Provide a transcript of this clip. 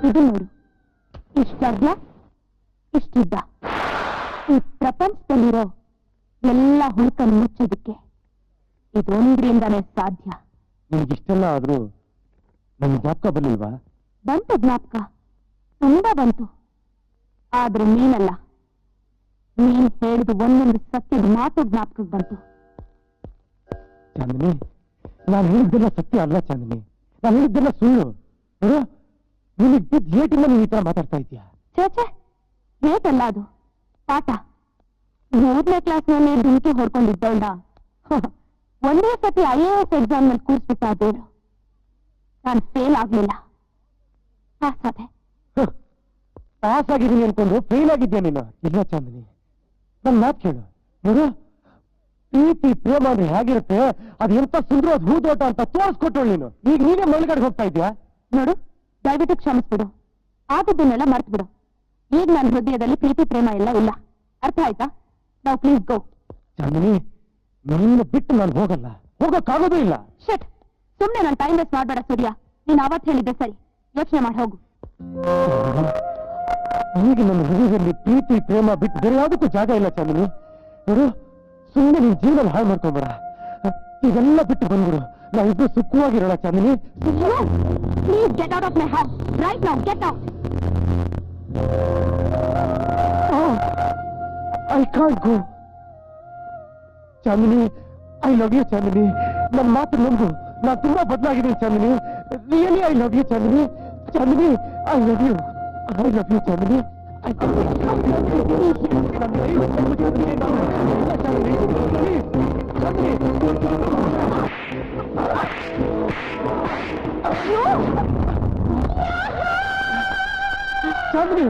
ಇದು ನೋಡು, ಇಷ್ಟಗ್ಲ ಇಷ್ಟಿದ್ದ. ಈ ಪ್ರಪಂಚದಲ್ಲಿರೋ ಎಲ್ಲ ಹುಡುಕನ್ನು ಮುಚ್ಚೋದಕ್ಕೆ ಇದೊಂದ್ರಿಂದಾನೇ ಸಾಧ್ಯ. ನಿಮ್ಗಿಷ್ಟೆಲ್ಲ ಆದ್ರೂ ನನ್ ಜ್ಞಾಪಕ ಬರ್ಲಿಲ್ವಾ? ಬಂತು ಜ್ಞಾಪಕ, ತುಂಬಾ ಬಂತು. ಆದ್ರೆ ನೀನಲ್ಲ, ನೀನ್ ಹೇಳಿದ ಒಂದೊಂದು ಸತ್ಯದ ಮಾತು ಜ್ಞಾಪಕಕ್ಕೆ ಬಂತು. ಚಾಂದಿನಿ, ನಾನು ಹೇಳಿದ್ದೆಲ್ಲ ಸತ್ಯ ಅಲ್ಲ ಚಾಂದಿನಿ, ನಾನು ಹೇಳಿದ್ದೆಲ್ಲ ಸುಳ್ಳು. ನಿನಗೆ ಬಿದ್ದ ಏಟಿಂದ ನೀನು ಈ ತರ ಮಾತಾಡ್ತಾ ಇದೀಯಾ? ಛೇ, ಏಟಲ್ಲ ಅದು ಪಾಠ. 3ನೇ ಕ್ಲಾಸ್ನಲ್ಲಿ ಧುಮುಕಿ ಹೊಡ್ಕೊಂಡಿದ್ದವಳ ಒಂದೇ ಸತಿ IAS ಎಕ್ಸಾಮ್ ನಲ್ಲಿ ಕೂರಿಸ್ಬಿಟ್ಟ ದೇವ್ರು. ನಾನು ಫೇಲ್ ಆಗ್ಲಿಲ್ಲ, ಪಾಸ್ ಆದೆ. ಪಾಸ್ ಆಗಿದ್ದೀನಿ ಅನ್ಕೊಂಡು ಫೇಲ್ ಆಗಿದ್ಯಾ ನೀನು? ಇಲ್ಲ ಚಾಂದಿನಿ, ನನ್ ಮಾತು ಕೇಳು. ನೋಡು, ಪ್ರೀತಿ ಪ್ರೇಮ ಅಂದ್ರೆ ಹೇಗಿರುತ್ತೆ, ಅದು ಎಂತ ಸುಂದರವಾದ ಹೂದೋಟ ಅಂತ ತೋರಿಸ್ಕೊಟ್ಟಳು ನೀನು. ಈಗ ನೀನೇ ಮೇಲ್ಗಡೆ ಹೋಗ್ತಾ ಇದ್ಯಾ. ನೋಡು, ದಯವಿಟ್ಟು ಕ್ಷಮಿಸ್ಬಿಡು, ಆದದ್ದನ್ನೆಲ್ಲ ಮರ್ತು ಬಿಡು. ಈಗ ನನ್ನ ಹೃದಯದಲ್ಲಿ ಪ್ರೀತಿ ಪ್ರೇಮ ಎಲ್ಲ ಇಲ್ಲ, ಅರ್ಥ ಆಯ್ತಾ? ನಾವು ಪ್ಲೀಸ್ ಗೋ. ಚಾಂದಿನಿ, ನಿನ್ನ ಬಿಟ್ಟು ನಾನು ಹೋಗಲ್ಲ, ಹೋಗಕ್ಕಾಗೋದೇ ಇಲ್ಲ. ಶಟ್, ಸುಮ್ನೆ ನಾನು ಟೈಮ್ ವೇಸ್ಟ್ ಮಾಡ್ಬೇಡ ಸೂರ್ಯ. ನೀನ್ ಅವತ್ತು ಹೇಳಿದ್ದೆ ಸರಿ, ಯೋಚನೆ ಮಾಡಿ ಹೋಗು. ಈಗ ನನ್ನ ಹೃದಯದಲ್ಲಿ ಪ್ರೀತಿ ಪ್ರೇಮ ಬಿಟ್ಟು ಬೇರೆ ಯಾವುದಕ್ಕೂ ಜಾಗ ಇಲ್ಲ ಚಾಂದಿನಿ. ನೋಡು, ಸುಮ್ಮನೆ ನಿನ್ ಜೀವನ ಹಾಳು ಮಾಡ್ಕೊಂಬೇಡ, ಇದೆಲ್ಲ ಬಿಟ್ಟು ಬಂದ್ಬಿಡು. ನಾವಿಬ್ರು ಸುಖವಾಗಿರೋಣ Chandini. Please get out of my house right now, get out. I can't go. Chandini, I love you Chandini. ನನ್ನ ಮಾತು ನಂಬು, ನಾನು ತುಂಬಾ ಬದಲಾಗಿದ್ದೀನಿ Chandini. Really I love you Chandini. Chandini, I love you, I love you Chandini. Chandni,